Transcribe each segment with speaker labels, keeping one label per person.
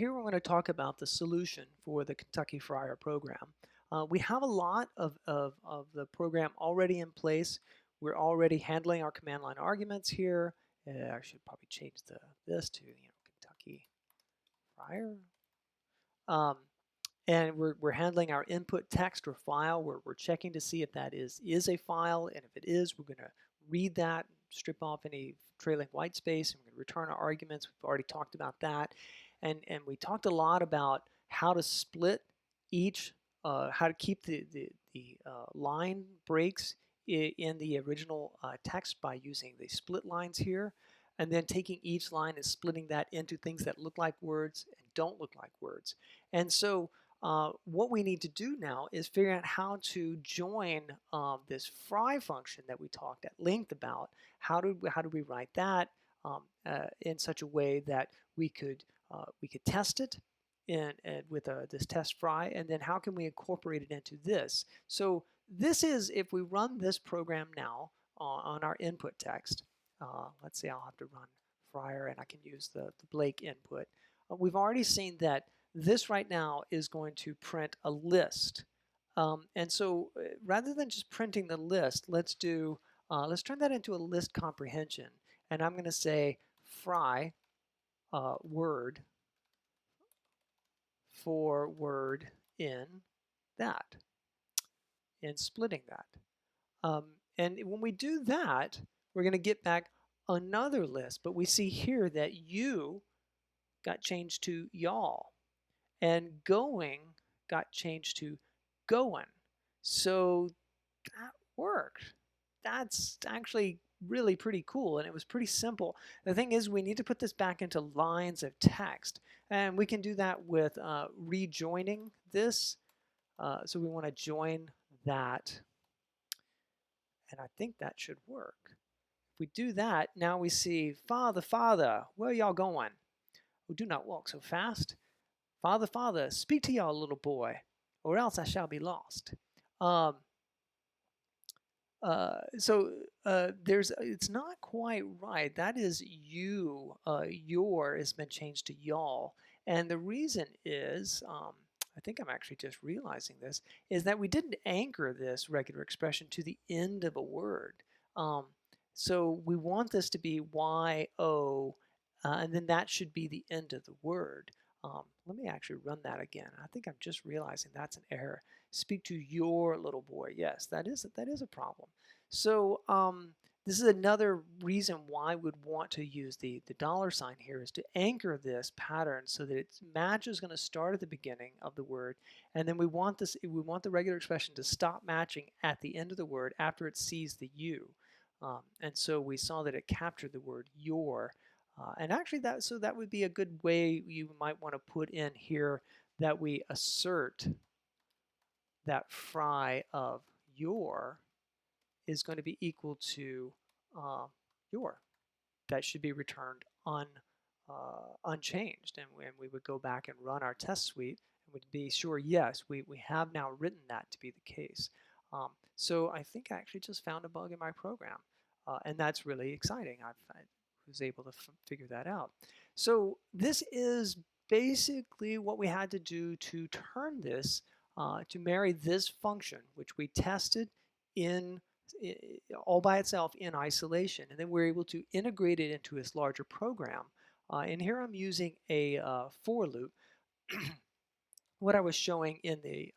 Speaker 1: Here we're going to talk about the solution for the Kentucky Friar program. We have a lot of the program already in place. We're already handling our command line arguments here. I should probably change this to Kentucky Friar. Um, and we're handling our input text or file. We're checking to see if that is a file, and if it is, we're going to read that, strip off any trailing white space, and we're going to return our arguments. We've already talked about that. And we talked a lot about how to split each, how to keep the line breaks in the original text by using the split lines here, and then taking each line and splitting that into things that look like words and don't look like words. And so what we need to do now is figure out how to join this fry function that we talked at length about. How do we write that in such a way that we could test it with this test fry, and then how can we incorporate it into this? So this is, if we run this program now on our input text, let's say I'll have to run Friar and I can use the Blake input. We've already seen that this right now is going to print a list. And so rather than just printing the list, let's turn that into a list comprehension. And I'm going to say fry word for word in that, and splitting that. And when we do that, we're going to get back another list. But we see here that you got changed to y'all, and going got changed to going. So that worked. That's actually really pretty cool, and it was pretty simple. The thing is, we need to put this back into lines of text, and we can do that with rejoining this. So we want to join that, and I think that should work. If we do that, now we see, Father, Father, where y'all going? Oh, do not walk so fast. Father, Father, speak to y'all, little boy, or else I shall be lost. It's not quite right. That is you. Your has been changed to y'all, and the reason is, I think I'm actually just realizing this, is that we didn't anchor this regular expression to the end of a word. So we want this to be Y-O, and then that should be the end of the word. Let me actually run that again. I think I'm just realizing that's an error. Speak to your little boy. Yes, that is a problem. So this is another reason why we'd want to use the dollar sign here, is to anchor this pattern so that its match is going to start at the beginning of the word, and then we want the regular expression to stop matching at the end of the word after it sees the you. And so we saw that it captured the word your. And actually that would be a good way you might want to put in here that we assert that fry of your is going to be equal to your. That should be returned unchanged. And we would go back and run our test suite and would be sure, yes, we have now written that to be the case. So I think I actually just found a bug in my program. And that's really exciting. I was able to figure that out. So this is basically what we had to do to turn this, to marry this function, which we tested in all by itself in isolation, and then we're able to integrate it into this larger program. And here I'm using a for loop. What I was showing in the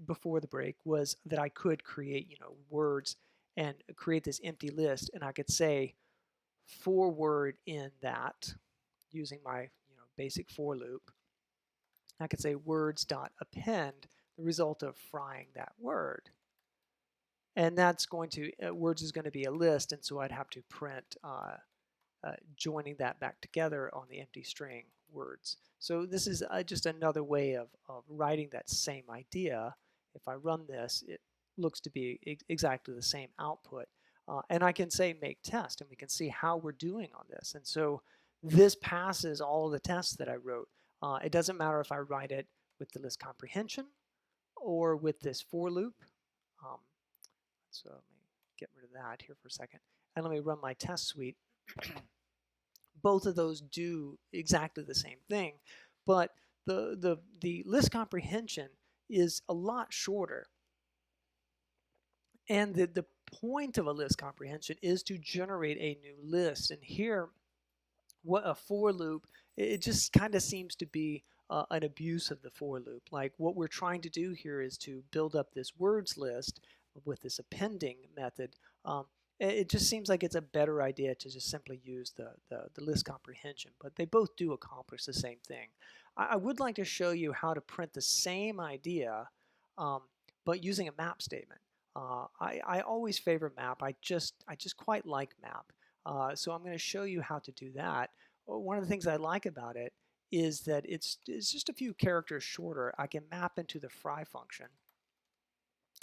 Speaker 1: before the break was that I could create words and create this empty list, and I could say for word in that using my basic for loop. I could say words dot append the result of frying that word. And that's going to, words is going to be a list, and so I'd have to print joining that back together on the empty string words. So this is just another way of writing that same idea. If I run this, it looks to be exactly the same output. And I can say make test, and we can see how we're doing on this. And so this passes all of the tests that I wrote. It doesn't matter if I write it with the list comprehension or with this for loop. So let me get rid of that here for a second. And let me run my test suite. Both of those do exactly the same thing, but the list comprehension is a lot shorter. And the point of a list comprehension is to generate a new list. And here, what a for loop, it just kind of seems to be an abuse of the for loop. Like what we're trying to do here is to build up this words list with this appending method. It just seems like it's a better idea to just simply use the list comprehension, but they both do accomplish the same thing. I would like to show you how to print the same idea, um, but using a map statement. I always favor map. I just quite like map. So I'm going to show you how to do that. One of the things I like about it is that it's just a few characters shorter. I can map into the fry function,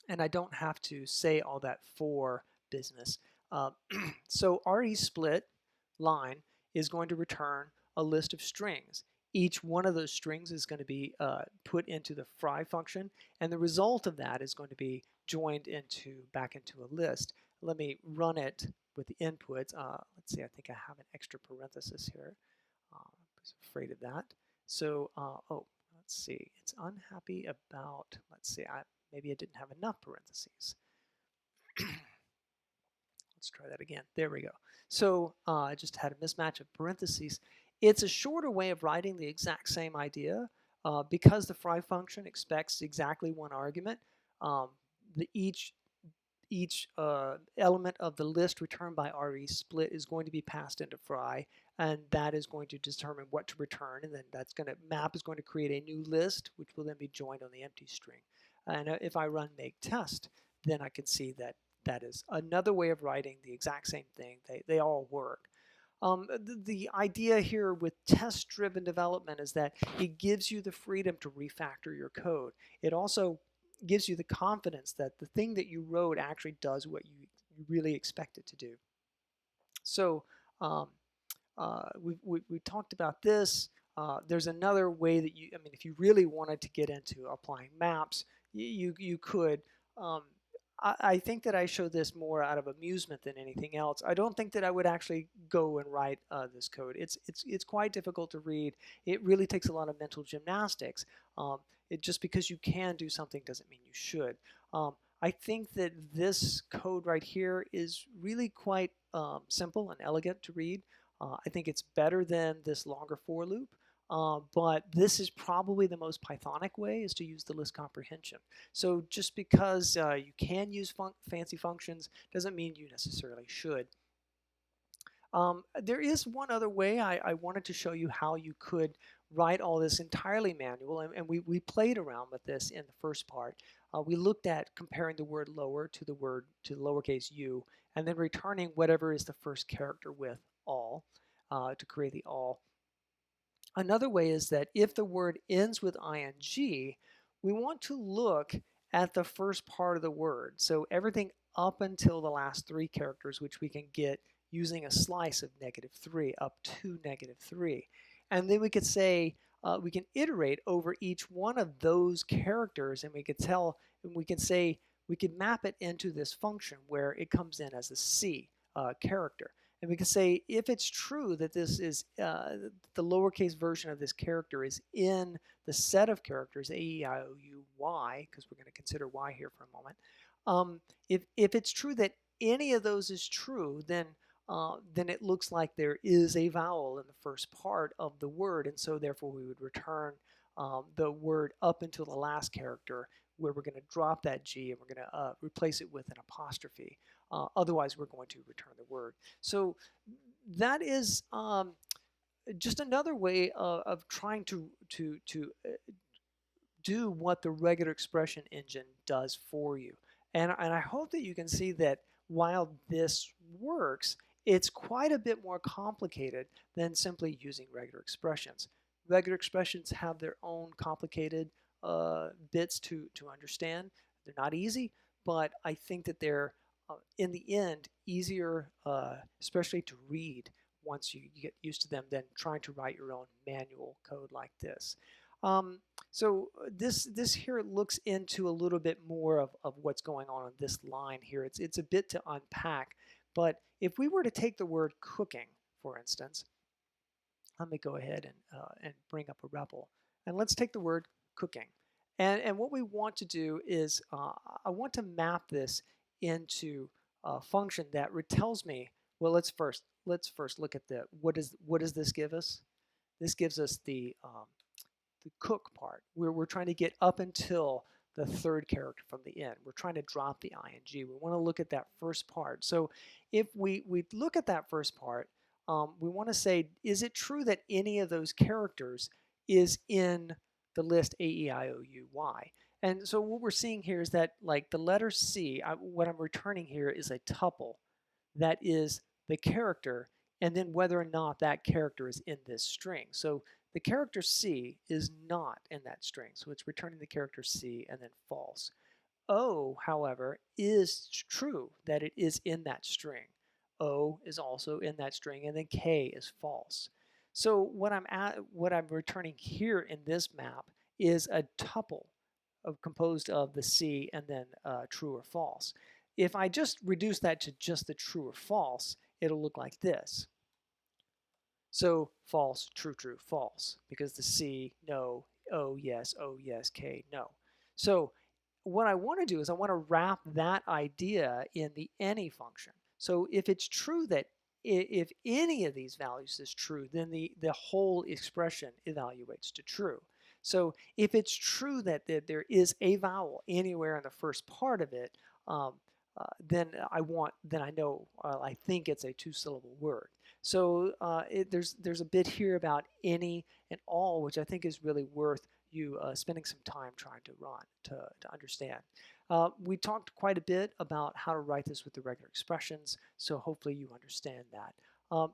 Speaker 1: and I don't have to say all that for business. Uh, so re-split line is going to return a list of strings. Each one of those strings is going to be put into the fry function, and the result of that is going to be joined back into a list. Let me run it with the inputs. Let's see, I think I have an extra parenthesis here. I was afraid of that. So, oh, let's see, it's unhappy about, let's see, maybe I didn't have enough parentheses. Let's try that again. There we go. So I just had a mismatch of parentheses. It's a shorter way of writing the exact same idea because the fry function expects exactly one argument. Each element of the list returned by re-split is going to be passed into fry, and that is going to determine what to return, and then map is going to create a new list, which will then be joined on the empty string. And if I run make test, then I can see that that is another way of writing the exact same thing. They all work. The idea here with test-driven development is that it gives you the freedom to refactor your code. It also gives you the confidence that the thing that you wrote actually does what you really expect it to do. So we talked about this. There's another way that if you really wanted to get into applying maps, you could. I think that I show this more out of amusement than anything else. I don't think that I would actually go and write this code. It's quite difficult to read. It really takes a lot of mental gymnastics. Just because you can do something doesn't mean you should. I think that this code right here is really quite simple and elegant to read. I think it's better than this longer for loop. But this is probably the most Pythonic way, is to use the list comprehension. So just because you can use fancy functions doesn't mean you necessarily should. There is one other way I wanted to show you how you could write all this entirely manual, and we played around with this in the first part. We looked at comparing the word lower to the lowercase u, and then returning whatever is the first character with all to create the all. Another way is that if the word ends with ing, we want to look at the first part of the word. So everything up until the last three characters, which we can get using a slice of -3 up to -3. And then we could say, we can iterate over each one of those characters, and we can say, we can map it into this function where it comes in as a C character. And we can say, if it's true that this is the lowercase version of this character is in the set of characters A, E, I, O, U, Y, because we're going to consider Y here for a moment. If it's true that any of those is true, then it looks like there is a vowel in the first part of the word, and so therefore we would return the word up until the last character, where we're going to drop that G and we're going to replace it with an apostrophe. Otherwise, we're going to return the word. So that is just another way of trying to do what the regular expression engine does for you. And I hope that you can see that while this works, it's quite a bit more complicated than simply using regular expressions. Regular expressions have their own complicated bits to understand. They're not easy, but I think that they're, in the end, easier, especially to read once you get used to them, than trying to write your own manual code like this. So this here looks into a little bit more of what's going on this line here. It's a bit to unpack, but if we were to take the word cooking, for instance, let me go ahead and bring up a REPL. And let's take the word cooking. And what we want to do is I want to map this into a function that tells me, well, let's first look at what does this give us? This gives us the cook part. We're trying to get up until the third character from the end. We're trying to drop the ing. We want to look at that first part. So if we look at that first part, we want to say, is it true that any of those characters is in the list A, E, I, O, U, Y? And so what we're seeing here is that, like, the letter C, what I'm returning here is a tuple that is the character, and then whether or not that character is in this string. So the character C is not in that string, so it's returning the character C and then false. O, however, is true that it is in that string. O is also in that string, and then K is false. So what I'm returning here in this map is a tuple composed of the C and then true or false. If I just reduce that to just the true or false, it'll look like this. So false, true, true, false, because the C, no, O, yes, K, no. So what I want to do is I want to wrap that idea in the any function. So if it's true that if any of these values is true, then the whole expression evaluates to true. So if it's true that there is a vowel anywhere in the first part of it, then I know I think it's a two-syllable word. So there's a bit here about any and all, which I think is really worth you spending some time trying to understand. We talked quite a bit about how to write this with the regular expressions, so hopefully you understand that.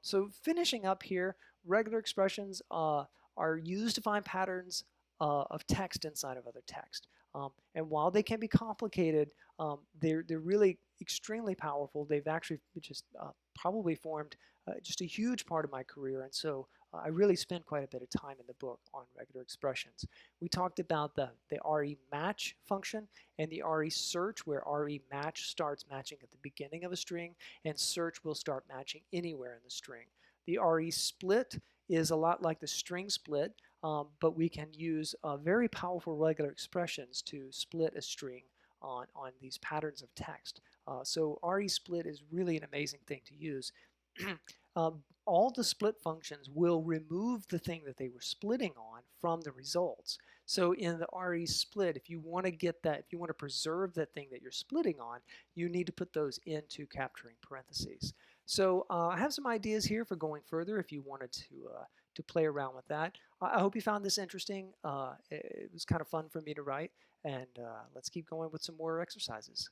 Speaker 1: So finishing up here, regular expressions are used to find patterns of text inside of other text. And while they can be complicated, they're really extremely powerful. They've actually just probably formed just a huge part of my career, and so I really spend quite a bit of time in the book on regular expressions. We talked about the RE match function and the RE search, where RE match starts matching at the beginning of a string, and search will start matching anywhere in the string. The RE split is a lot like the string split, but we can use very powerful regular expressions to split a string on these patterns of text. So RE split is really an amazing thing to use. All the split functions will remove the thing that they were splitting on from the results. So in the RE split, if you want to get that, if you want to preserve that thing that you're splitting on, you need to put those into capturing parentheses. So I have some ideas here for going further if you wanted to play around with that. I hope you found this interesting. It was kind of fun for me to write, and let's keep going with some more exercises.